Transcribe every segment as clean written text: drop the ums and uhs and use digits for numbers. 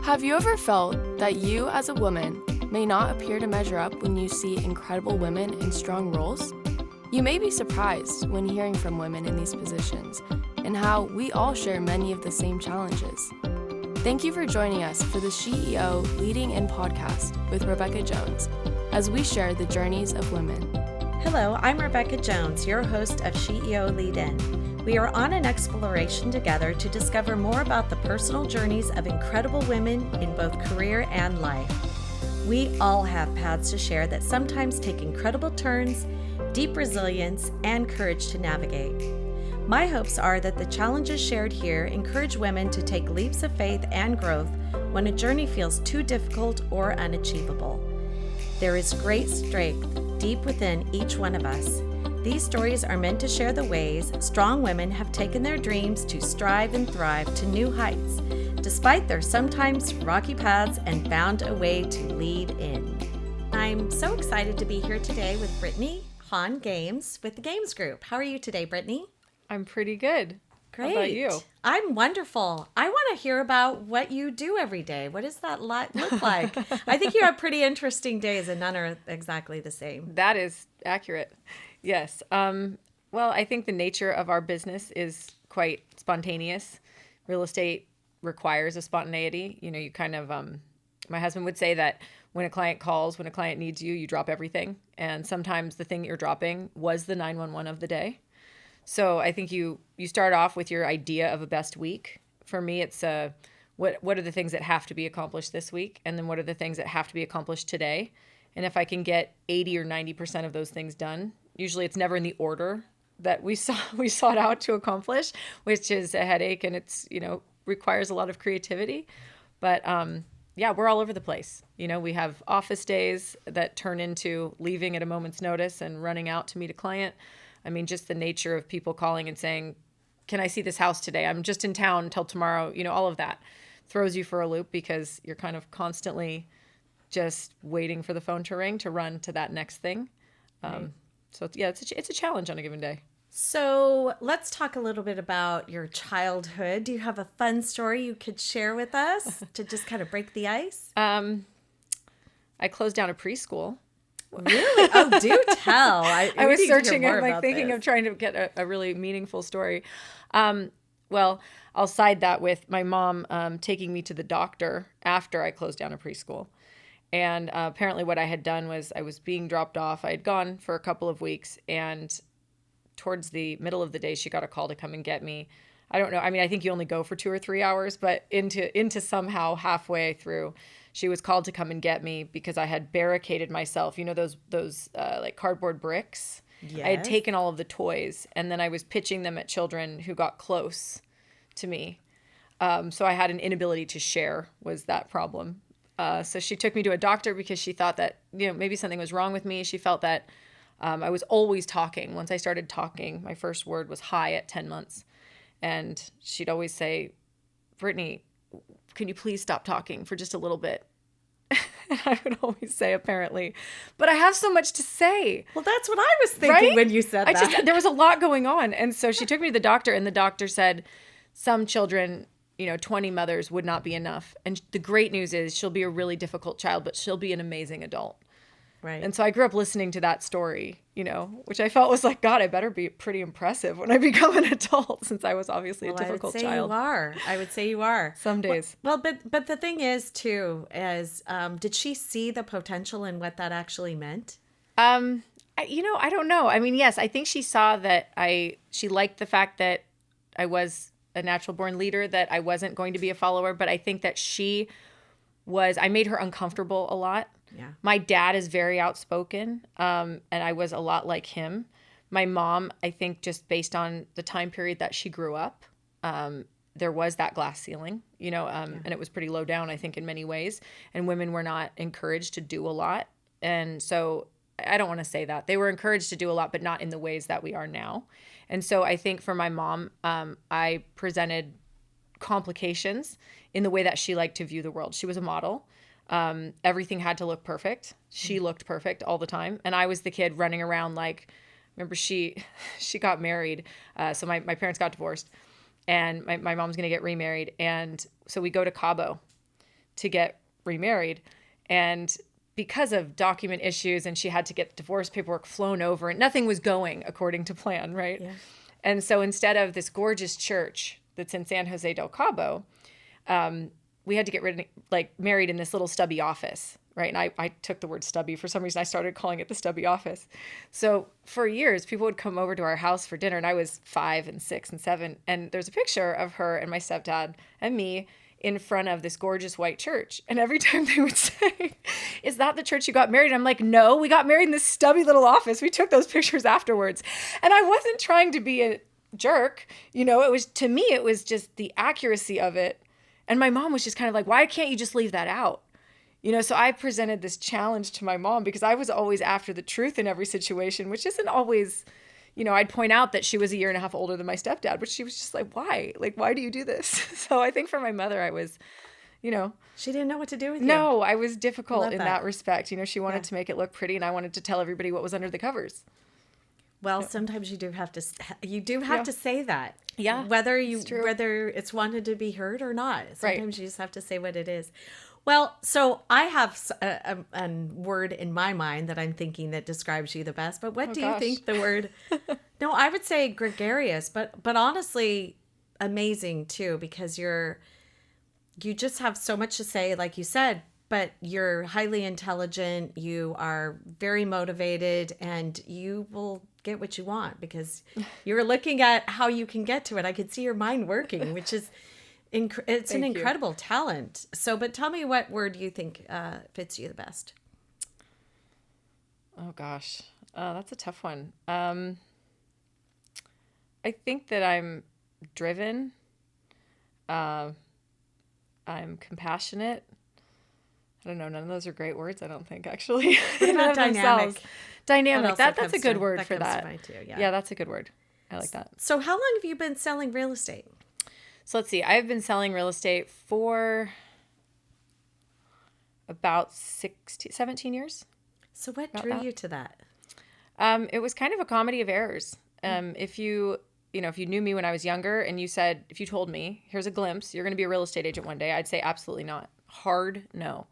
Have you ever felt that you as a woman may not appear to measure up when you see incredible women in strong roles? You may be surprised when hearing from women in these positions and how we all share many of the same challenges. Thank you for joining us for the CEO Leading In podcast with Rebecca Jones as we share the journeys of women. Hello, I'm Rebecca Jones, your host of CEO Lead In. We are on an exploration together to discover more about the personal journeys of incredible women in both career and life. We all have paths to share that sometimes take incredible turns, deep resilience, and courage to navigate. My hopes are that the challenges shared here encourage women to take leaps of faith and growth when a journey feels too difficult or unachievable. There is great strength deep within each one of us. These stories are meant to share the ways strong women have taken their dreams to strive and thrive to new heights, despite their sometimes rocky paths, and found a way to lead in. I'm so excited to be here today with Brittany Hahn Games with the Games Group. How are you today, Brittany? I'm pretty good. Great. How about you? I'm wonderful. I want to hear about what you do every day. What does that look like? I think you have pretty interesting days and none are exactly the same. That is accurate. Yes. Well, I think the nature of our business is quite spontaneous. Real estate requires a spontaneity. You know, you kind of, my husband would say that when a client calls, when a client needs you, you drop everything. And sometimes the thing you're dropping was the 911 of the day. So I think you start off with your idea of a best week. For me, it's what are the things that have to be accomplished this week? And then what are the things that have to be accomplished today? And if I can get 80 or 90% of those things done, usually it's never in the order that we sought out to accomplish, which is a headache and it's, requires a lot of creativity. But yeah, we're all over the place. We have office days that turn into leaving at a moment's notice and running out to meet a client. I mean, just the nature of people calling and saying, can I see this house today? I'm just in town until tomorrow. All of that throws you for a loop because you're kind of constantly just waiting for the phone to ring to run to that next thing. Right. So yeah, it's a challenge on a given day. So let's talk a little bit about your childhood. Do you have a fun story you could share with us to just kind of break the ice? I closed down a preschool. Really? Oh, do tell. I was searching and thinking of trying to get a really meaningful story. Well, I'll side that with my mom taking me to the doctor after I closed down a preschool. And apparently what I had done was I was being dropped off. I had gone for a couple of weeks, and towards the middle of the day, she got a call to come and get me. I don't know. I mean, I think you only go for 2 or 3 hours, but into somehow halfway through, she was called to come and get me because I had barricaded myself. Those like cardboard bricks. Yes. I had taken all of the toys, and then I was pitching them at children who got close to me. So I had an inability to share was that problem. So she took me to a doctor because she thought that, maybe something was wrong with me. She felt that I was always talking. Once I started talking, my first word was hi at 10 months. And she'd always say, Brittany, can you please stop talking for just a little bit? And I would always say, apparently, but I have so much to say. Well, that's what I was thinking, right? When you said that. There was a lot going on. And so she took me to the doctor, and the doctor said some children, 20 mothers would not be enough. And the great news is she'll be a really difficult child, but she'll be an amazing adult. Right. And so I grew up listening to that story, which I felt was like, God, I better be pretty impressive when I become an adult, since I was obviously a difficult child. I would say you are. Some days. Well, but the thing is, too, did she see the potential in what that actually meant? I don't know. I mean, yes, I think she saw that she liked the fact that I was a natural born leader, that I wasn't going to be a follower, but I think that I made her uncomfortable a lot. Yeah. My dad is very outspoken, and I was a lot like him. My mom, I think just based on the time period that she grew up, there was that glass ceiling, and it was pretty low down, I think, in many ways. And women were not encouraged to do a lot. And so I don't want to say that. They were encouraged to do a lot, but not in the ways that we are now. And so I think for my mom, I presented complications in the way that she liked to view the world. She was a model. Everything had to look perfect. She looked perfect all the time. And I was the kid running around like, remember she got married. So my parents got divorced, and my mom's going to get remarried. And so we go to Cabo to get remarried. And because of document issues, and she had to get divorce paperwork flown over, and nothing was going according to plan, right? Yeah. And so instead of this gorgeous church that's in San Jose del Cabo, we had to get married in this little stubby office, right? And I took the word stubby. For some reason, I started calling it the stubby office. So for years, people would come over to our house for dinner, and I was 5 and 6 and 7. And there's a picture of her and my stepdad and me in front of this gorgeous white church. And every time they would say, "Is that the church you got married?" I'm like, "No, we got married in this stubby little office. We took those pictures afterwards." And I wasn't trying to be a jerk. It was, to me, it was just the accuracy of it. And my mom was just kind of like, "Why can't you just leave that out?" So I presented this challenge to my mom because I was always after the truth in every situation, which isn't always, I'd point out that she was a year and a half older than my stepdad, but she was just like, "Why? Like, why do you do this?" So I think for my mother, I was, She didn't know what to do with you. no, I was difficult Love in that. that respect. She wanted Yeah. to make it look pretty, and I wanted to tell everybody what was under the covers. Well, sometimes you do have to Yeah. to say that. Yeah, Whether it's true. whether it's wanted to be heard or not. Sometimes you just have to say what it is. Well, so I have a word in my mind that I'm thinking that describes you the best. But what do you gosh. think the word? No, I would say gregarious, but honestly, amazing too, because you just have so much to say, like you said. But you're highly intelligent. You are very motivated, and you will get what you want because you're looking at how you can get to it. I could see your mind working, which is it's an Thank you. incredible talent. So, but tell me, what word you think fits you the best? Oh gosh, that's a tough one. I think that I'm driven. I'm compassionate. I don't know. None of those are great words, I don't think, actually. What None about of themselves. dynamic? Dynamic. That also That's a comes good to- word that for comes to that. mind too, yeah. Yeah, that's a good word. I like that. So, how long have you been selling real estate? So let's see. I've been selling real estate for about 17 years. So, what About drew that. you to that? It was kind of a comedy of errors. If you knew me when I was younger and if you told me, "Here's a glimpse, you're going to be a real estate agent one day," I'd say absolutely not. Hard no.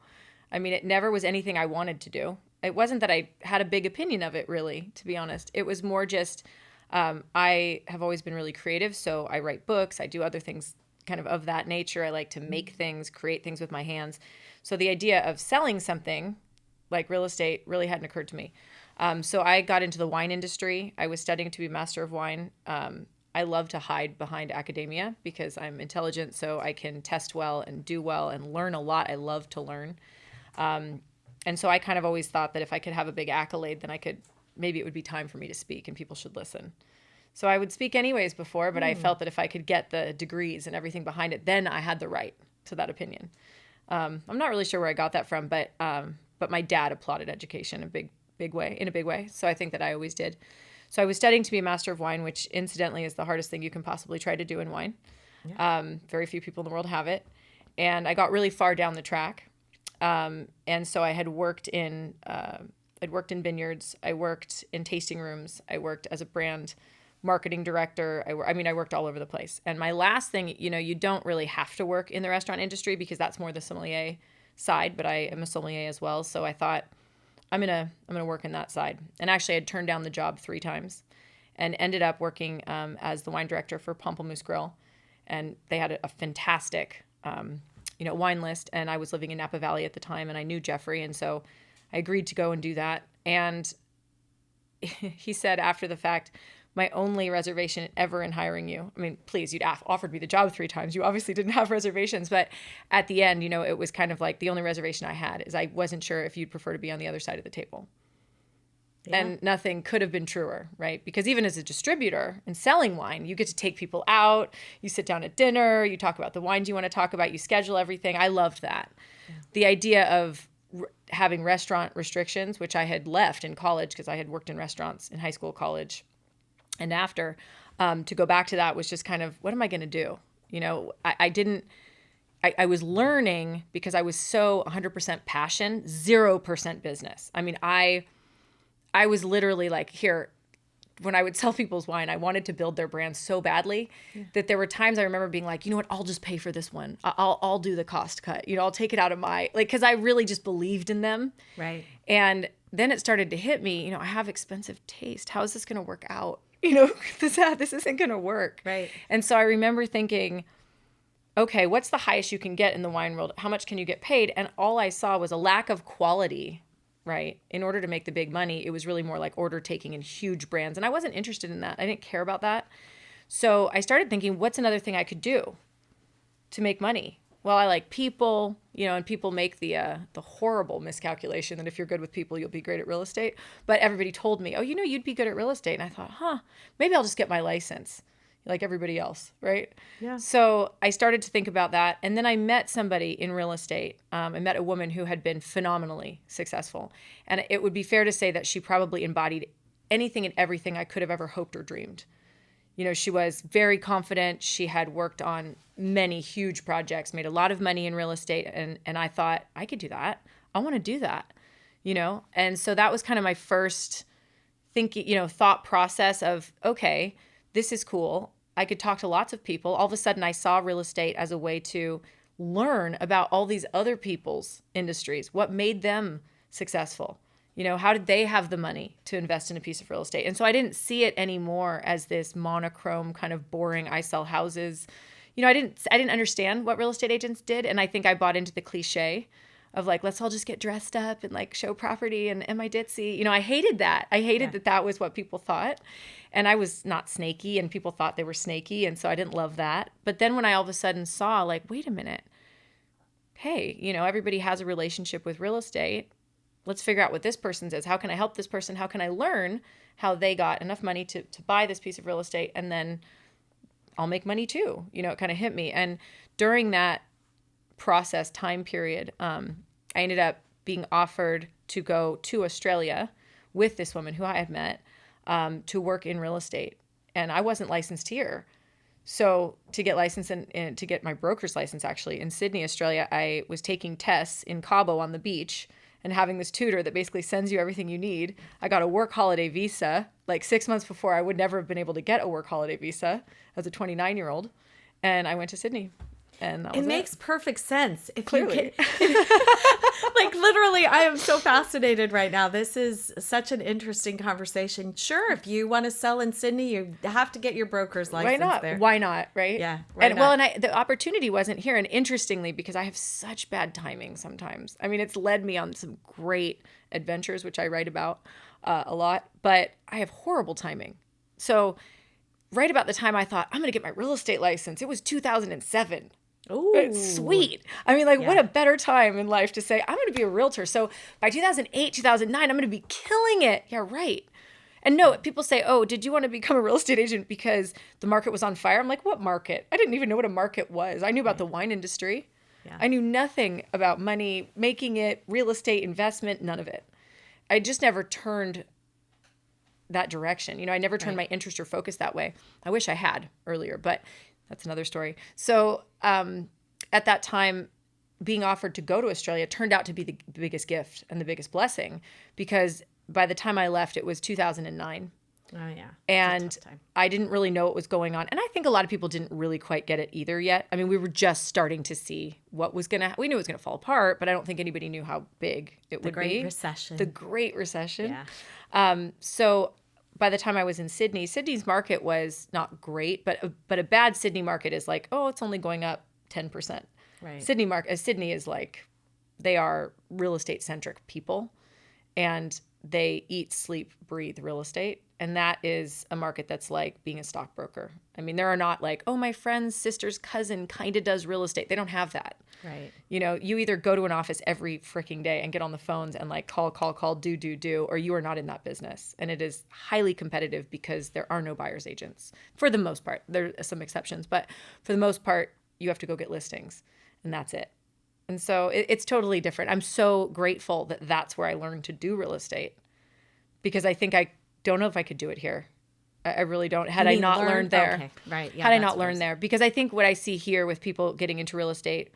I mean, it never was anything I wanted to do. It wasn't that I had a big opinion of it, really, to be honest. It was more just I have always been really creative, so I write books. I do other things kind of that nature. I like to make things, create things with my hands. So the idea of selling something like real estate really hadn't occurred to me. So I got into the wine industry. I was studying to be a master of wine. I love to hide behind academia because I'm intelligent, so I can test well and do well and learn a lot. I love to learn. And so I kind of always thought that if I could have a big accolade, then maybe it would be time for me to speak and people should listen. So I would speak anyways before, but I felt that if I could get the degrees and everything behind it, then I had the right to that opinion. I'm not really sure where I got that from, but my dad applauded education in a big way. So I think that I always did. So I was studying to be a master of wine, which incidentally is the hardest thing you can possibly try to do in wine. Yeah. Very few people in the world have it. And I got really far down the track. And so I had worked in vineyards. I worked in tasting rooms. I worked as a brand marketing director. I worked all over the place. And my last thing, you don't really have to work in the restaurant industry because that's more the sommelier side, but I am a sommelier as well. So I thought I'm going to work in that side. And actually I'd turned down the job 3 times and ended up working as the wine director for Pamplemousse Grill. And they had a fantastic wine list, and I was living in Napa Valley at the time, and I knew Jeffrey, and so I agreed to go and do that. And he said after the fact, "My only reservation ever in hiring you, I mean, please, you'd offered me the job 3 times. You obviously didn't have reservations, but at the end, it was kind of like the only reservation I had is I wasn't sure if you'd prefer to be on the other side of the table." Yeah. And nothing could have been truer, right? Because even as a distributor and selling wine, you get to take people out, you sit down at dinner, you talk about the wines you want to talk about, you schedule everything. I loved that. Yeah. The idea of having restaurant restrictions, which I had left in college because I had worked in restaurants in high school, college, and after, to go back to that was just kind of, what am I going to do? I was learning because I was so 100% passion, 0% business. I mean, I was literally like, "Here, when I would sell people's wine, I wanted to build their brand so badly that there were times I remember being like, you know what, I'll just pay for this one. I'll do the cost cut. You know, I'll take it out of my, like, because I really just believed in them. Right. And then it started to hit me, you know, I have expensive taste. How is this going to work out? You know, this isn't going to work. Right. And so I remember thinking, okay, what's the highest you can get in the wine world? How much can you get paid? And all I saw was a lack of quality. Right. In order to make the big money, it was really more like order taking in huge brands. And I wasn't interested in that. I didn't care about that. So I started thinking, what's another thing I could do to make money? Well, I like people, you know, and people make the horrible miscalculation that if you're good with people, you'll be great at real estate. But everybody told me, oh, you know, you'd be good at real estate. And I thought, maybe I'll just get my license like everybody else, right? Yeah. So I started to think about that. And then I met somebody in real estate. I met a woman who had been phenomenally successful. And it would be fair to say that she probably embodied anything and everything I could have ever hoped or dreamed. You know, she was very confident. She had worked on many huge projects, made a lot of money in real estate. And I thought, I could do that. I want to do that, you know? And so that was kind of my first thinking, you know, thought process of, okay, this is cool. I could talk to lots of people. All of a sudden, I saw real estate as a way to learn about all these other people's industries. What made them successful? You know, how did they have the money to invest in a piece of real estate? And so I didn't see it anymore as this monochrome kind of boring, I sell houses. You know, I didn't understand what real estate agents did. And I think I bought into the cliche of like, let's all just get dressed up and like show property and am I ditzy? You know, I hated that. I hated that was what people thought. And I was not snaky and people thought they were snaky. And so I didn't love that. But then when I all of a sudden saw like, wait a minute, hey, you know, everybody has a relationship with real estate. Let's figure out what this person's is. How can I help this person? How can I learn how they got enough money to buy this piece of real estate? And then I'll make money too. You know, it kind of hit me. And during that process time period, I ended up being offered to go to Australia with this woman who I had met to work in real estate. And I wasn't licensed here. So to get licensed and to get my broker's license actually in Sydney, Australia, I was taking tests in Cabo on the beach and having this tutor that basically sends you everything you need. I got a work holiday visa like 6 months before I would never have been able to get a work holiday visa as a 29-year-old. And I went to Sydney. And that was it makes perfect sense. If Clearly. You can, like literally, I am so fascinated right now. This is such an interesting conversation. Sure, if you want to sell in Sydney, you have to get your broker's license Why not? there. Why not? Right? Yeah. The opportunity wasn't here. And interestingly, because I have such bad timing sometimes. I mean, it's led me on some great adventures, which I write about a lot, but I have horrible timing. So right about the time I thought, I'm going to get my real estate license, it was 2007. Ooh. Sweet. I mean, like, what a better time in life to say, I'm going to be a realtor. So by 2008, 2009, I'm going to be killing it. Yeah, right. And no, people say, oh, did you want to become a real estate agent because the market was on fire? I'm like, what market? I didn't even know what a market was. I knew about the wine industry. Yeah. I knew nothing about money, making it, real estate, investment, none of it. I just never turned that direction. You know, I never turned my interest or focus that way. I wish I had earlier, but that's another story. So at that time, being offered to go to Australia turned out to be the biggest gift and the biggest blessing, because by the time I left, it was 2009. Oh, yeah. And I didn't really know what was going on. And I think a lot of people didn't really quite get it either yet. I mean, we were just starting to see what was going to, we knew it was going to fall apart, but I don't think anybody knew how big it would be. The Great Recession. The Great Recession. Yeah. So by the time I was in Sydney, Sydney's market was not great, but a bad Sydney market is like, oh, it's only going up 10%. Right. Sydney is like, they are real estate centric people, and they eat, sleep, breathe real estate. And that is a market that's like being a stockbroker. I mean, there are not like, oh, my friend's sister's cousin kind of does real estate. They don't have that. Right. You know, you either go to an office every freaking day and get on the phones and like call, do, or you are not in that business. And it is highly competitive because there are no buyer's agents for the most part. There are some exceptions, but for the most part, you have to go get listings, and that's it. And so it's totally different. I'm so grateful that that's where I learned to do real estate, because I think I don't know if I could do it here. I really don't. Had I not learned there. Okay. Right. Yeah, had I not learned there. Because I think what I see here with people getting into real estate,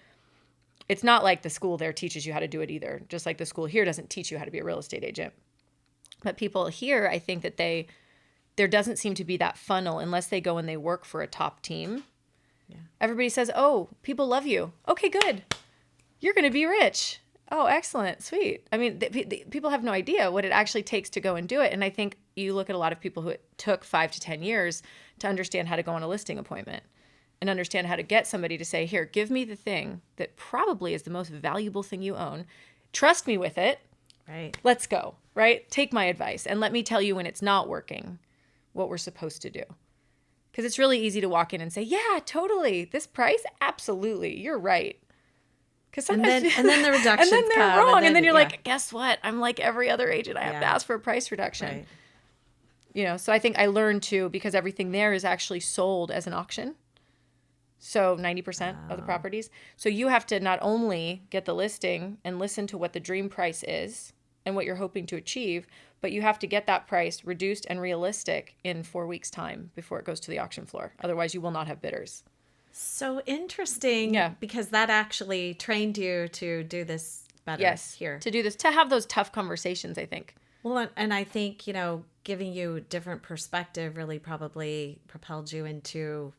it's not like the school there teaches you how to do it either. Just like the school here doesn't teach you how to be a real estate agent. But people here, I think that they there doesn't seem to be that funnel unless they go and they work for a top team. Yeah. Everybody says, oh, people love you. Okay, good. You're going to be rich. Oh, excellent. Sweet. I mean, people have no idea what it actually takes to go and do it. And I think you look at a lot of people who it took 5 to 10 years to understand how to go on a listing appointment and understand how to get somebody to say, here, give me the thing that probably is the most valuable thing you own. Trust me with it. Right. Let's go, right? Take my advice and let me tell you when it's not working, what we're supposed to do. Because it's really easy to walk in and say, yeah, totally. This price? Absolutely. You're right. And then the reductions and then they're come, wrong. And then you're like, guess what? I'm like every other agent. I have to Yeah. ask for a price reduction. Right. You know, so I think I learned too, because everything there is actually sold as an auction. So 90% of the properties. So you have to not only get the listing and listen to what the dream price is and what you're hoping to achieve, but you have to get that price reduced and realistic in 4 weeks' time before it goes to the auction floor. Otherwise, you will not have bidders. So interesting. Yeah. Because that actually trained you to do this better Yes, here. to do this, to have those tough conversations, I think. Well, and I think, giving you different perspective really probably propelled you into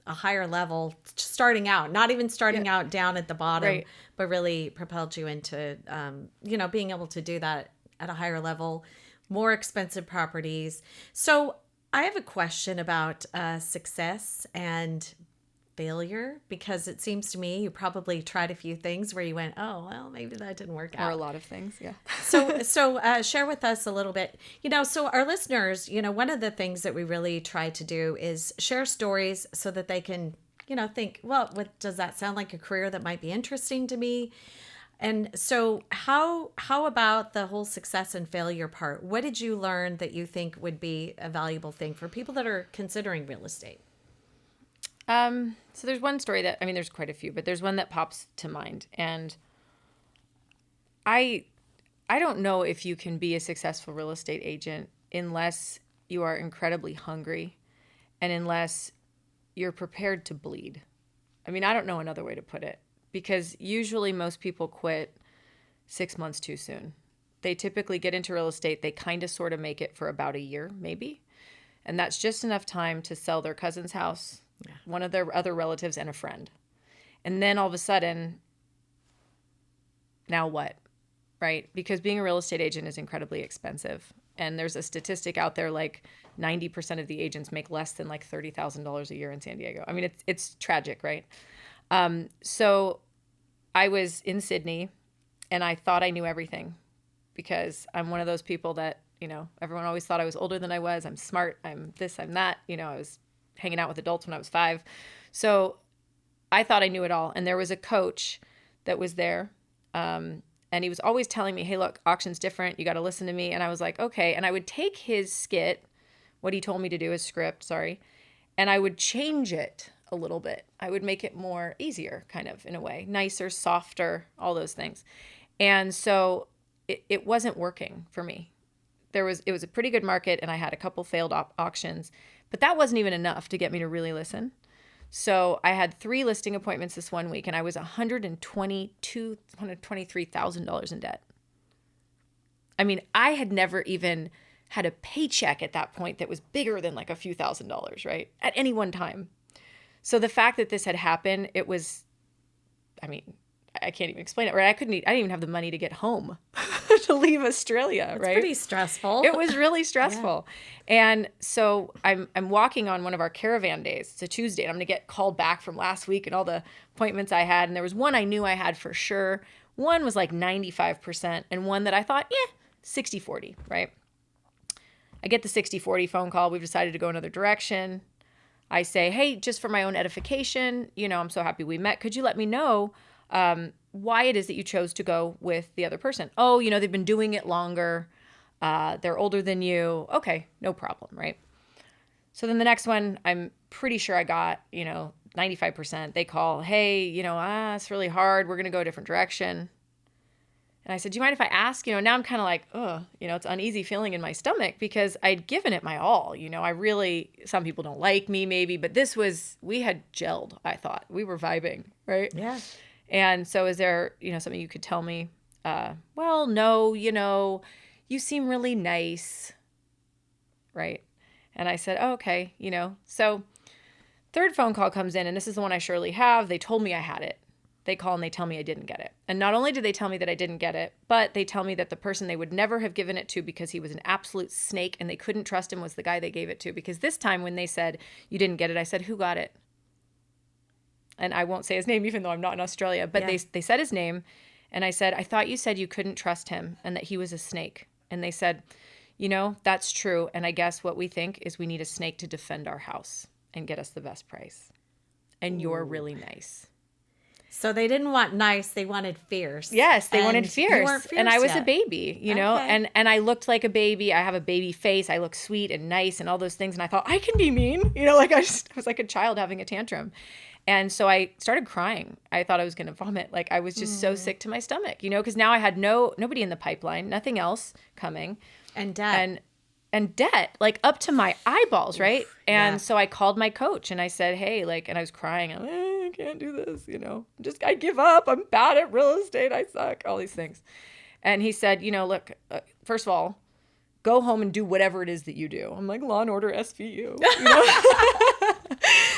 a higher level starting out, not even starting out down at the bottom, Right. but really propelled you into, being able to do that at a higher level, more expensive properties. So I have a question about success and failure, because it seems to me you probably tried a few things where you went, oh, well, maybe that didn't work out. Or a lot of things, yeah. So share with us a little bit, so our listeners, one of the things that we really try to do is share stories so that they can, think, well, what does that sound like a career that might be interesting to me? And so how about the whole success and failure part? What did you learn that you think would be a valuable thing for people that are considering real estate? So there's one story that, there's quite a few, but there's one that pops to mind. And I don't know if you can be a successful real estate agent unless you are incredibly hungry and unless you're prepared to bleed. I don't know another way to put it, because usually most people quit 6 months too soon. They typically get into real estate. They kind of sort of make it for about a year, maybe. And that's just enough time to sell their cousin's house, one of their other relatives, and a friend. And then all of a sudden, now what? Right? Because being a real estate agent is incredibly expensive. And there's a statistic out there, like 90% of the agents make less than like $30,000 a year in San Diego. It's tragic, right? So I was in Sydney and I thought I knew everything, because I'm one of those people that, everyone always thought I was older than I was. I'm smart. I'm this, I'm that. I was hanging out with adults when I was 5. So I thought I knew it all. And there was a coach that was there. And he was always telling me, hey, look, auction's different. You got to listen to me. And I was like, okay. And I would take his skit, what he told me to do, his script, sorry, and I would change it a little bit. I would make it more easier, kind of, in a way, nicer, softer, all those things. And so it wasn't working for me. It was a pretty good market, and I had a couple failed auctions, but that wasn't even enough to get me to really listen. So I had 3 listing appointments this one week, and I was $123,000 in debt. I had never even had a paycheck at that point that was bigger than like a few $1,000s, right? At any one time. So the fact that this had happened, it was, I can't even explain it, right? I didn't even have the money to get home to leave Australia, It's right? pretty stressful. It was really stressful. Yeah. And so I'm walking on one of our caravan days. It's a Tuesday, and I'm going to get called back from last week and all the appointments I had. And there was one I knew I had for sure. One was like 95%, and one that I thought, 60-40, right? I get the 60-40 phone call. We've decided to go another direction. I say, hey, just for my own edification, I'm so happy we met. Could you let me know why it is that you chose to go with the other person? Oh, they've been doing it longer. They're older than you. Okay, no problem, right? So then the next one, I'm pretty sure I got, 95%. They call, hey, it's really hard. We're going to go a different direction. And I said, do you mind if I ask? Now I'm kind of like, it's an uneasy feeling in my stomach, because I'd given it my all. Some people don't like me maybe, but we had gelled, I thought. We were vibing, right? Yeah. And so is there, something you could tell me? Well, no, you seem really nice, right? And I said, oh, okay, So third phone call comes in, and this is the one I surely have. They told me I had it. They call and they tell me I didn't get it. And not only did they tell me that I didn't get it, but they tell me that the person they would never have given it to because he was an absolute snake and they couldn't trust him was the guy they gave it to. Because this time when they said, you didn't get it, I said, who got it? And I won't say his name even though I'm not in Australia, but they said his name. And I said, I thought you said you couldn't trust him and that he was a snake. And they said, that's true. And I guess what we think is we need a snake to defend our house and get us the best price. And you're really nice. So they didn't want nice, they wanted fierce. Yes, they wanted You fierce. weren't fierce And I was yet. a baby, Okay. and I looked like a baby. I have a baby face. I look sweet and nice and all those things. And I thought, I can be mean. I was like a child having a tantrum. And so I started crying. I thought I was going to vomit. Like I was just so sick to my stomach, because now I had nobody in the pipeline, nothing else coming. And debt. And debt, like up to my eyeballs, right? And yeah. so I called my coach and I said, hey, and I was crying. I can't do this, I give up. I'm bad at real estate. I suck, all these things. And he said, look, first of all, go home and do whatever it is that you do. I'm like, Law and Order SVU.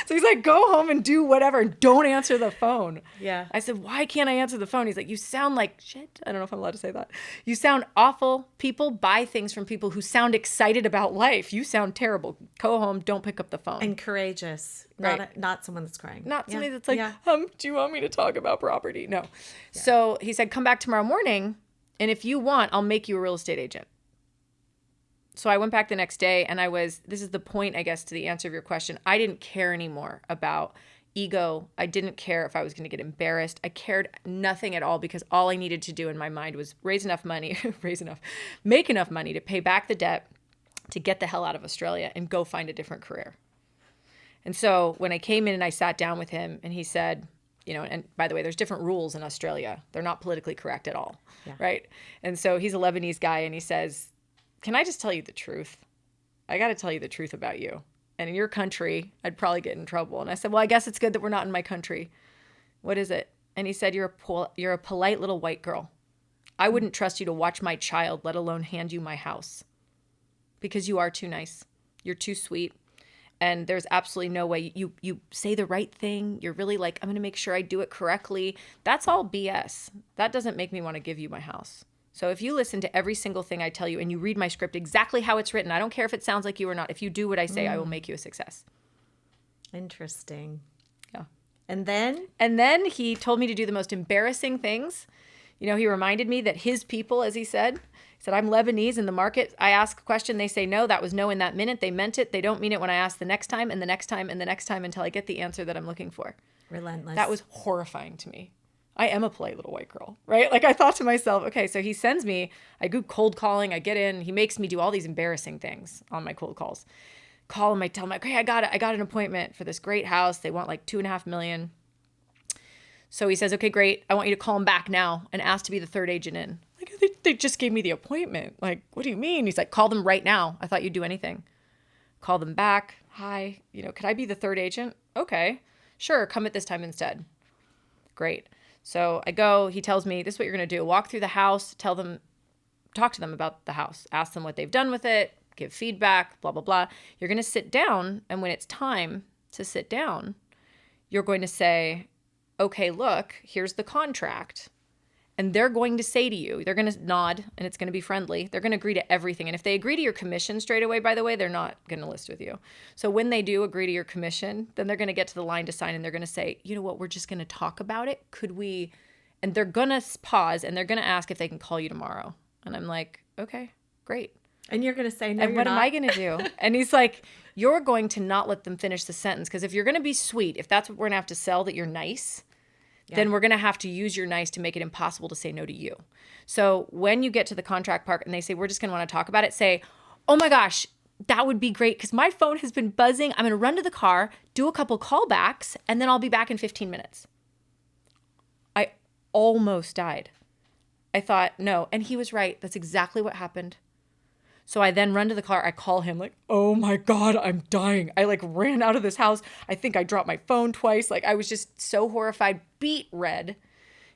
So he's like, go home and do whatever and don't answer the phone. Yeah. I said, why can't I answer the phone? He's like, you sound like shit. I don't know if I'm allowed to say that. You sound awful. People buy things from people who sound excited about life. You sound terrible. Go home. Don't pick up the phone. And courageous. Right. Not someone that's crying. Not somebody Yeah. that's like, Yeah. do you want me to talk about property? No. Yeah. So he said, come back tomorrow morning. And if you want, I'll make you a real estate agent. So I went back the next day and this is the point, I guess, to the answer of your question. I didn't care anymore about ego. I didn't care if I was going to get embarrassed. I cared nothing at all because all I needed to do in my mind was make enough money to pay back the debt, to get the hell out of Australia and go find a different career. And so when I came in and I sat down with him and he said, and by the way, there's different rules in Australia. They're not politically correct at all. Yeah. Right. And so he's a Lebanese guy and he says, can I just tell you the truth? I got to tell you the truth about you. And in your country, I'd probably get in trouble. And I said, well, I guess it's good that we're not in my country. What is it? And he said, you're a polite little white girl. I wouldn't trust you to watch my child, let alone hand you my house. Because you are too nice. You're too sweet. And there's absolutely no way you say the right thing. You're really like, I'm going to make sure I do it correctly. That's all BS. That doesn't make me want to give you my house. So if you listen to every single thing I tell you and you read my script exactly how it's written, I don't care if it sounds like you or not. If you do what I say, I will make you a success. Interesting. Yeah. And then? And then he told me to do the most embarrassing things. He reminded me that his people, as he said, I'm Lebanese in the market. I ask a question, they say no. That was no in that minute. They meant it. They don't mean it when I ask the next time and the next time and the next time until I get the answer that I'm looking for. Relentless. That was horrifying to me. I am a polite little white girl, right? Like I thought to myself, okay, so he sends me, I go cold calling, I get in, he makes me do all these embarrassing things on my cold calls. Call him, I tell him, okay, I got an appointment for this great house. They want like $2.5 million. So he says, okay, great. I want you to call him back now and ask to be the third agent in. Like they just gave me the appointment. Like, what do you mean? He's like, call them right now. I thought you'd do anything. Call them back. Hi, could I be the third agent? Okay, sure. Come at this time instead. Great. So I go, he tells me, this is what you're going to do. Walk through the house, talk to them about the house, ask them what they've done with it, give feedback, blah, blah, blah. You're going to sit down. And when it's time to sit down, you're going to say, okay, look, here's the contract. And they're going to say to you, they're going to nod and it's going to be friendly. They're going to agree to everything. And if they agree to your commission straight away, by the way, they're not going to list with you. So when they do agree to your commission, then they're going to get to the line to sign and they're going to say, you know what, we're just going to talk about it. Could we? And they're going to pause and they're going to ask if they can call you tomorrow. And I'm like, okay, great. And you're going to say, no, and you're what not. am I going to do? And he's like, you're going to not let them finish the sentence. Because if you're going to be sweet, if that's what we're going to have to sell, that you're nice, then we're going to have to use your nice to make it impossible to say no to you. So when you get to the contract part and they say, we're just going to want to talk about it, say, oh my gosh, that would be great because my phone has been buzzing. I'm going to run to the car, do a couple callbacks, and then I'll be back in 15 minutes. I almost died. I thought, no. And he was right. That's exactly what happened. So I then run to the car. I call him like, oh my God, I'm dying. I like ran out of this house. I think I dropped my phone twice. Like I was just so horrified, beet red.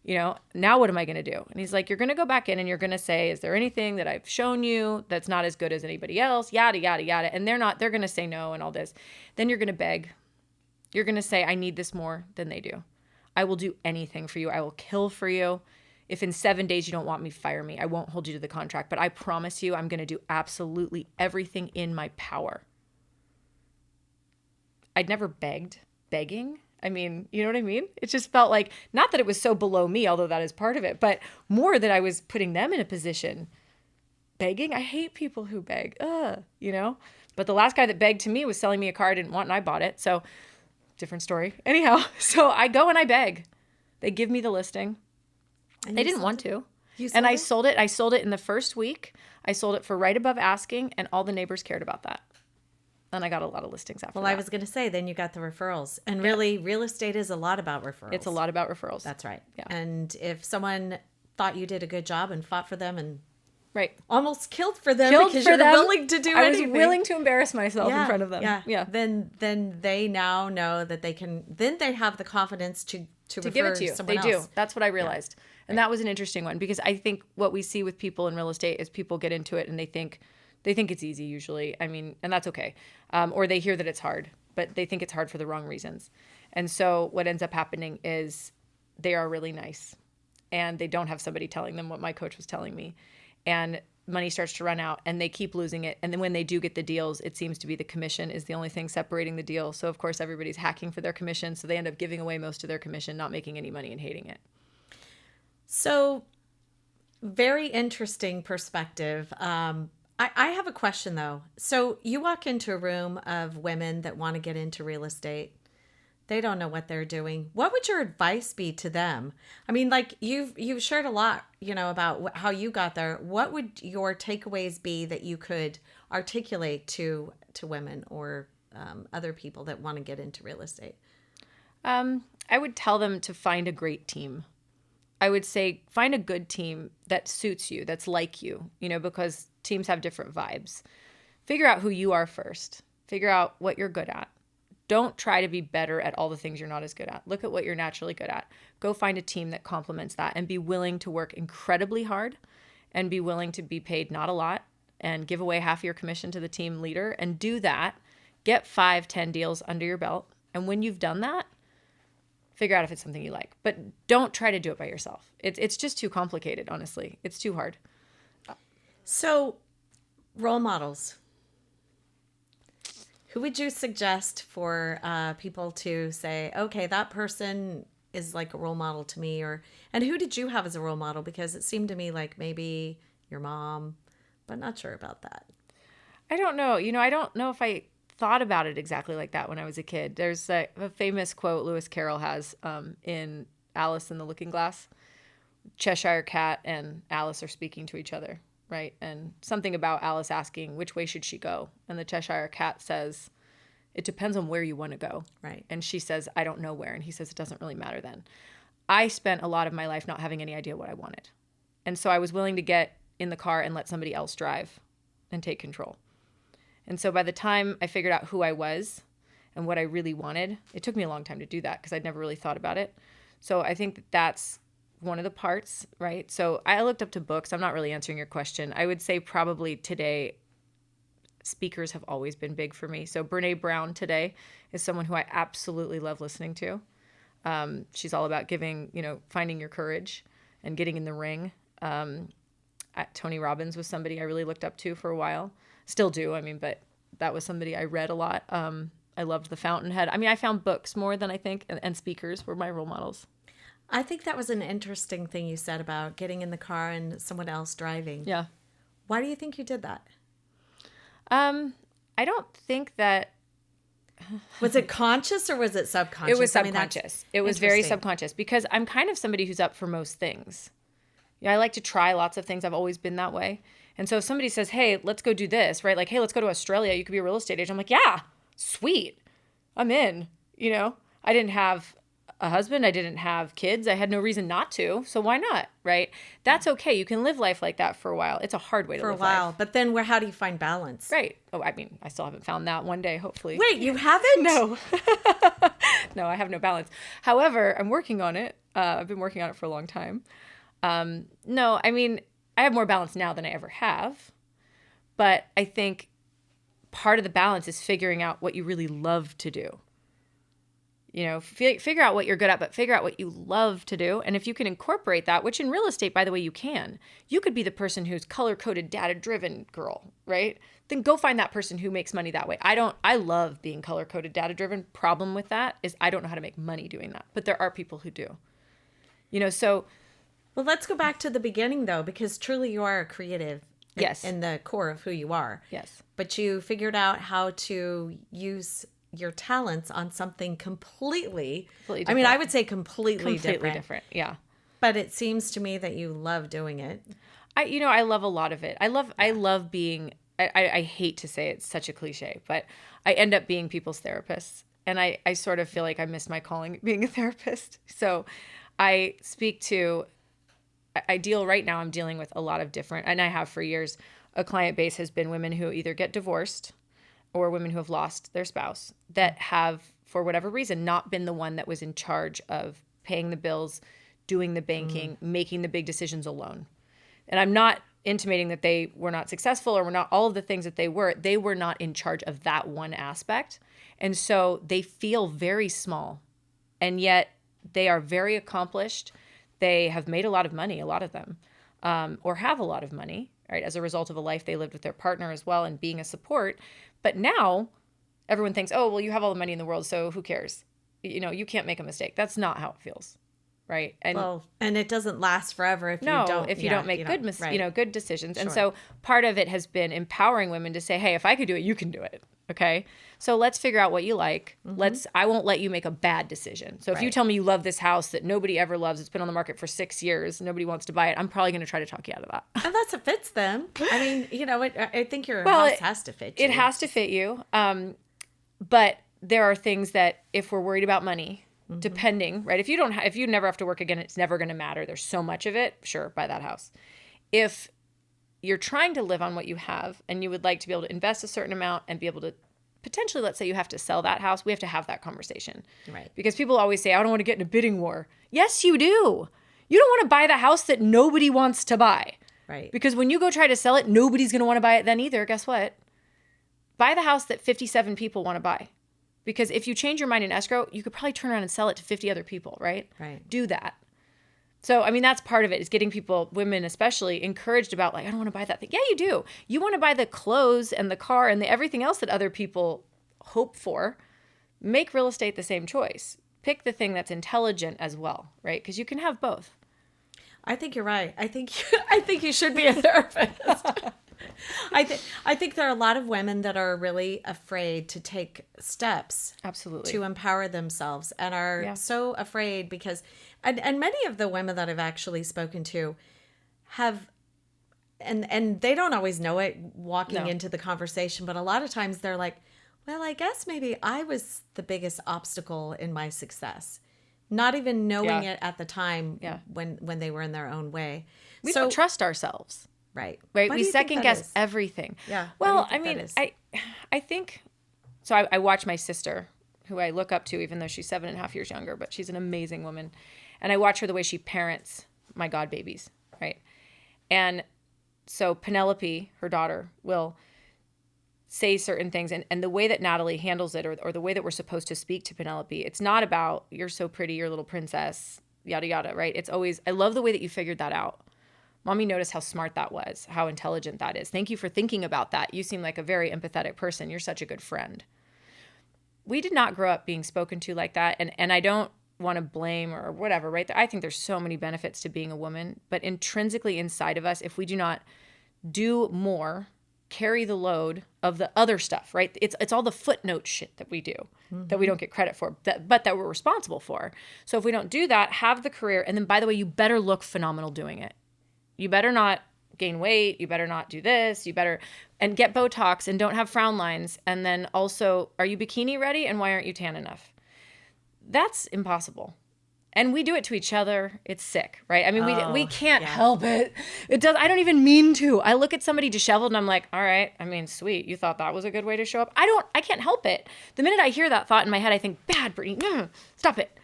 Now what am I going to do? And he's like, you're going to go back in and you're going to say, is there anything that I've shown you that's not as good as anybody else? Yada, yada, yada. And they're going to say no and all this. Then you're going to beg. You're going to say, I need this more than they do. I will do anything for you. I will kill for you. If in 7 days you don't want me, fire me. I won't hold you to the contract, but I promise you I'm going to do absolutely everything in my power. I'd never begging. I mean, you know what I mean? It just felt like, not that it was so below me, although that is part of it, but more that I was putting them in a position. Begging? I hate people who beg. But the last guy that begged to me was selling me a car I didn't want and I bought it. So different story. Anyhow, so I go and I beg. They give me the listing. And they didn't want to. And I sold it. I sold it in the first week. I sold it for right above asking, and all the neighbors cared about that. And I got a lot of listings after that. Well, I was going to say, then you got the referrals. And really, real estate is a lot about referrals. It's a lot about referrals. That's right. Yeah. And if someone thought you did a good job and fought for them and right, almost killed for them because you're willing to do anything. I was willing to embarrass myself in front of them. Yeah. Then they now know that they can, then they have the confidence to give it to you. Someone they else. do. That's what I realized. Yeah. And that was an interesting one, because I think what we see with people in real estate is people get into it and they think it's easy usually. I mean, and that's okay. Or they hear that it's hard, but they think it's hard for the wrong reasons. And so what ends up happening is they are really nice and they don't have somebody telling them what my coach was telling me. And money starts to run out and they keep losing it. And then when they do get the deals, it seems to be the commission is the only thing separating the deal. So of course everybody's hacking for their commission. So they end up giving away most of their commission, not making any money and hating it. So very interesting perspective. I have a question though. So you walk into a room of women that want to get into real estate. They don't know what they're doing. What would your advice be to them? I mean, like you've shared a lot, about how you got there. What would your takeaways be that you could articulate to women or other people that want to get into real estate? I would tell them to find a great team. I would say find a good team that suits you, that's like you, because teams have different vibes. Figure out who you are first. Figure out what you're good at. Don't try to be better at all the things you're not as good at. Look at what you're naturally good at. Go find a team that complements that and be willing to work incredibly hard and be willing to be paid not a lot and give away half of your commission to the team leader and do that. Get 5-10 deals under your belt. And when you've done that, figure out if it's something you like. But don't try to do it by yourself. It's just too complicated, honestly. It's too hard. So, role models. Who would you suggest for people to say, okay, that person is like a role model to me? And who did you have as a role model? Because it seemed to me like maybe your mom, but not sure about that. I don't know. I don't know if I thought about it exactly like that when I was a kid. There's a famous quote Lewis Carroll has in Alice in the Looking Glass. Cheshire Cat and Alice are speaking to each other, right? And something about Alice asking, which way should she go? And the Cheshire Cat says, it depends on where you want to go. Right. And she says, I don't know where. And he says, it doesn't really matter then. I spent a lot of my life not having any idea what I wanted. And so I was willing to get in the car and let somebody else drive and take control. And so by the time I figured out who I was and what I really wanted, it took me a long time to do that because I'd never really thought about it. So I think that that's one of the parts, right? So I looked up to books. I'm not really answering your question. I would say probably today, speakers have always been big for me. So Brené Brown today is someone who I absolutely love listening to. She's all about finding your courage and getting in the ring. Tony Robbins was somebody I really looked up to for a while. Still do, but that was somebody I read a lot. I loved The Fountainhead. I found books more than I think, and speakers were my role models. I think that was an interesting thing you said about getting in the car and someone else driving. Yeah. Why do you think you did that? I don't think that... Was it conscious or was it subconscious? It was subconscious. It was very subconscious because I'm kind of somebody who's up for most things. I like to try lots of things. I've always been that way. And so if somebody says, hey, let's go do this, right? Like, hey, let's go to Australia. You could be a real estate agent. I'm like, yeah, sweet. I'm in. I didn't have a husband. I didn't have kids. I had no reason not to. So why not, right? That's okay. You can live life like that for a while. It's a hard way to live life. For a while. But then how do you find balance? Right. Oh, I still haven't found that. One day, hopefully. Wait, you haven't? No. No, I have no balance. However, I'm working on it. I've been working on it for a long time. No, I mean, I have more balance now than I ever have. But I think part of the balance is figuring out what you really love to do. You know, figure out what you're good at, but figure out what you love to do. And if you can incorporate that, which in real estate, by the way, you could be the person who's color-coded, data-driven girl, right? Then go find that person who makes money that way. I love being color-coded, data-driven. Problem with that is I don't know how to make money doing that. But there are people who do. You know, so. Well, let's go back to the beginning, though, because truly you are a creative. Yes. In the core of who you are. Yes. But you figured out how to use your talents on something completely different. I mean, I would say completely different. Yeah. But it seems to me that you love doing it. I love a lot of it. I love being, I hate to say it's such a cliche, but I end up being people's therapist. And I sort of feel like I missed my calling being a therapist. So I speak to, I'm dealing with a lot of different, and I have for years, a client base has been women who either get divorced or women who have lost their spouse that have, for whatever reason, not been the one that was in charge of paying the bills, doing the banking, making the big decisions alone. And I'm not intimating that they were not successful or were not all of the things that they were not in charge of that one aspect. And so they feel very small, and yet they are very accomplished. They have made a lot of money, a lot of them, or have a lot of money, right, as a result of a life they lived with their partner as well and being a support. But now everyone thinks, oh, well, you have all the money in the world, so who cares? You know, you can't make a mistake. That's not how it feels, right? And it doesn't last forever if you don't make good decisions. Sure. And so part of it has been empowering women to say, hey, if I could do it, you can do it. Okay. So let's figure out what you like. I won't let you make a bad decision. So if you tell me you love this house that nobody ever loves, it's been on the market for 6 years, nobody wants to buy it, I'm probably going to try to talk you out of that. Unless it fits them. I mean, you know, I think your house has to fit you. It has to fit you. But there are things that if we're worried about money, depending, right? If you never have to work again, it's never going to matter. There's so much of it. Sure, buy that house. If you're trying to live on what you have and you would like to be able to invest a certain amount and be able to potentially, let's say you have to sell that house, we have to have that conversation. Right. Because people always say, I don't want to get in a bidding war. Yes, you do. You don't want to buy the house that nobody wants to buy. Right. Because when you go try to sell it, nobody's going to want to buy it then either. Guess what? Buy the house that 57 people want to buy. Because if you change your mind in escrow, you could probably turn around and sell it to 50 other people, right? Right. Do that. So, I mean, that's part of it, is getting people, women especially, encouraged about, like, I don't want to buy that thing. Yeah, you do. You want to buy the clothes and the car and everything else that other people hope for. Make real estate the same choice. Pick the thing that's intelligent as well, right? Because you can have both. I think you're right. I think you should be a therapist. I think there are a lot of women that are really afraid to take steps, absolutely, to empower themselves, and are so afraid because, and many of the women that I've actually spoken to have, and they don't always know it walking into the conversation, but a lot of times they're like, well, I guess maybe I was the biggest obstacle in my success, not even knowing it at the time when they were in their own way. We don't trust ourselves. Right. We second guess everything. Yeah. Well, I mean, I think, so I watch my sister, who I look up to, even though she's 7.5 years younger, but she's an amazing woman. And I watch her the way she parents my god babies, right? And so Penelope, her daughter, will say certain things. And the way that Natalie handles it, or the way that we're supposed to speak to Penelope, it's not about, you're so pretty, you're a little princess, yada, yada, right? It's always, I love the way that you figured that out. Mommy noticed how smart that was, how intelligent that is. Thank you for thinking about that. You seem like a very empathetic person. You're such a good friend. We did not grow up being spoken to like that. And I don't want to blame or whatever, right? I think there's so many benefits to being a woman, but intrinsically inside of us, if we do not do more, carry the load of the other stuff, right? It's all the footnote shit that we do that we don't get credit for, but that we're responsible for. So if we don't do that, have the career. And then, by the way, you better look phenomenal doing it. You better not gain weight. You better not do this. And get Botox and don't have frown lines. And then also, are you bikini ready? And why aren't you tan enough? That's impossible. And we do it to each other. It's sick, right? I mean, we can't help it. It does. I don't even mean to. I look at somebody disheveled and I'm like, all right, I mean, sweet. You thought that was a good way to show up? I can't help it. The minute I hear that thought in my head, I think, bad, Brittany, stop it.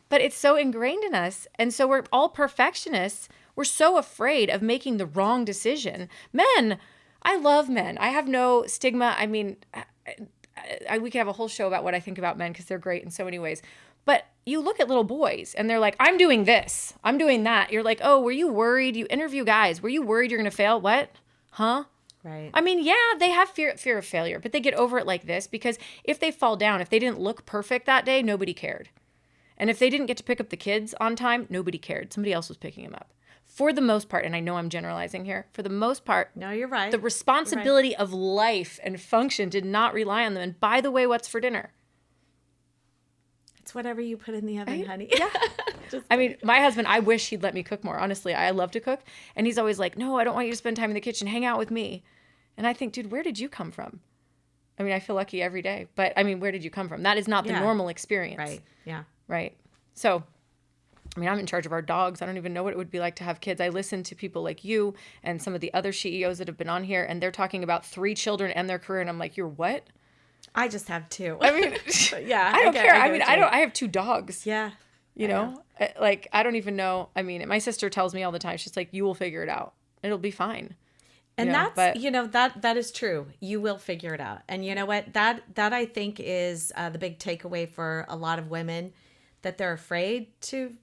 But it's so ingrained in us. And so we're all perfectionists. We're so afraid of making the wrong decision. Men, I love men. I have no stigma. I mean, we could have a whole show about what I think about men because they're great in so many ways. But you look at little boys and they're like, I'm doing this. I'm doing that. You're like, oh, were you worried? You interview guys. Were you worried you're going to fail? What? Huh? Right. I mean, yeah, they have fear of failure, but they get over it like this because if they fall down, if they didn't look perfect that day, nobody cared. And if they didn't get to pick up the kids on time, nobody cared. Somebody else was picking them up. For the most part, and I know I'm generalizing here, for the most part, No, you're right. the responsibility of life and function did not rely on them. And by the way, what's for dinner? It's whatever you put in the oven, Right? honey. Yeah. I mean, my husband, I wish he'd let me cook more. Honestly, I love to cook. And he's always like, no, I don't want you to spend time in the kitchen. Hang out with me. And I think, dude, where did you come from? I mean, I feel lucky every day. But I mean, where did you come from? That is not the normal experience. Right. Yeah. Right. So, I mean, I'm in charge of our dogs. I don't even know what it would be like to have kids. I listen to people like you and some of the other CEOs that have been on here, and they're talking about 3 children and their career. And I'm like, you're what? I just have 2. I mean, yeah. I don't care. I mean, I have 2 dogs. Yeah. You know, like, I don't even know. I mean, my sister tells me all the time, she's like, you will figure it out. It'll be fine. And you know, that's, that is true. You will figure it out. And you know what? That I think is the big takeaway for a lot of women, that they're afraid to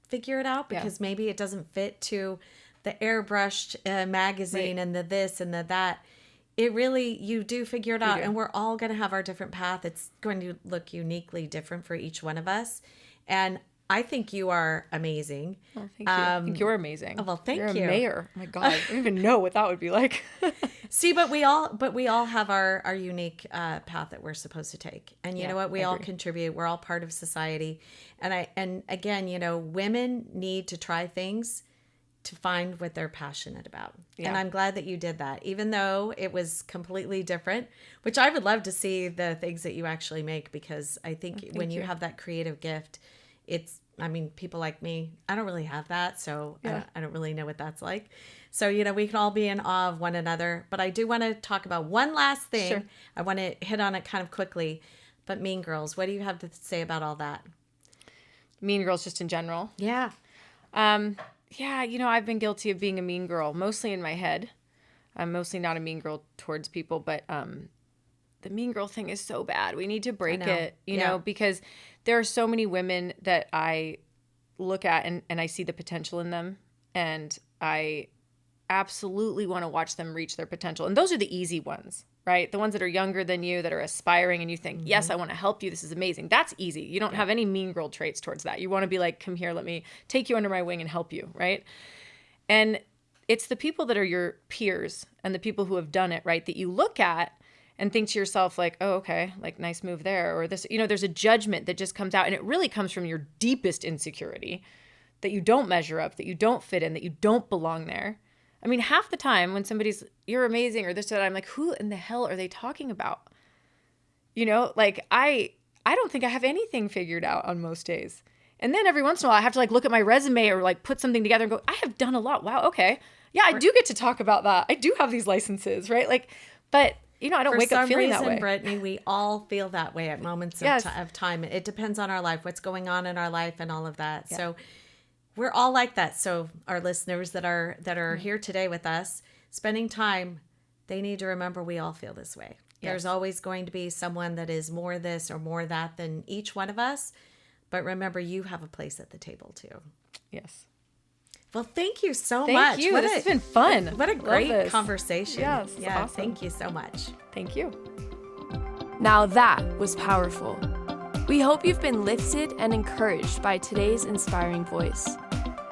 figure it out because maybe it doesn't fit to the airbrushed magazine and the this and the that. It really, you do figure it out. And we're all going to have our different path. It's going to look uniquely different for each one of us. And I think you are amazing. Oh, thank you. I think you're amazing. Well, thank You're you. a mayor. Oh my God. I don't even know what that would be like. See, but we all have our unique path that we're supposed to take. And you know what? We all contribute. We're all part of society. And again, you know, women need to try things to find what they're passionate about. Yeah. And I'm glad that you did that, even though it was completely different, which I would love to see the things that you actually make, because I think when you have that creative gift, I mean, people like me, I don't really have that. So I don't really know what that's like. So, you know, we can all be in awe of one another, but I do want to talk about one last thing. Sure. I want to hit on it kind of quickly, but Mean Girls, what do you have to say about all that? Mean Girls just in general. Yeah. Yeah, you know, I've been guilty of being a mean girl, mostly in my head. I'm mostly not a mean girl towards people, but the mean girl thing is so bad. We need to break it, you know, because there are so many women that I look at and I see the potential in them, and I absolutely want to watch them reach their potential. And those are the easy ones, right? The ones that are younger than you, that are aspiring, and you think, yes, I want to help you. This is amazing. That's easy. You don't have any mean girl traits towards that. You want to be like, come here, let me take you under my wing and help you, right? And it's the people that are your peers and the people who have done it, right, that you look at and think to yourself like, oh, okay, like nice move there, or this, you know, there's a judgment that just comes out, and it really comes from your deepest insecurity that you don't measure up, that you don't fit in, that you don't belong there. I mean, half the time when somebody's, you're amazing or this or that, I'm like, who in the hell are they talking about? You know, like I don't think I have anything figured out on most days. And then every once in a while I have to like look at my resume or like put something together and go, I have done a lot. Wow. Okay. Yeah. I do get to talk about that. I do have these licenses, right? Like, but you know, I don't wake up feeling that way. For some reason, Brittany, we all feel that way at moments of time. It depends on our life, what's going on in our life and all of that. Yeah. So we're all like that. So our listeners that are here today with us, spending time, they need to remember we all feel this way. Yes. There's always going to be someone that is more this or more that than each one of us. But remember, you have a place at the table too. Yes. Well, thank you so much. Thank you. This has been fun. What a great conversation. Yes, yeah. Awesome. Thank you so much. Thank you. Now that was powerful. We hope you've been lifted and encouraged by today's inspiring voice.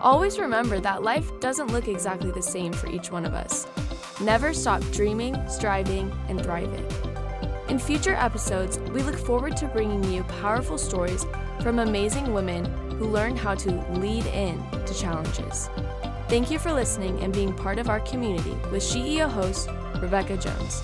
Always remember that life doesn't look exactly the same for each one of us. Never stop dreaming, striving, and thriving. In future episodes, we look forward to bringing you powerful stories from amazing women who learn how to lead in to challenges. Thank you for listening and being part of our community with CEO host Rebecca Jones.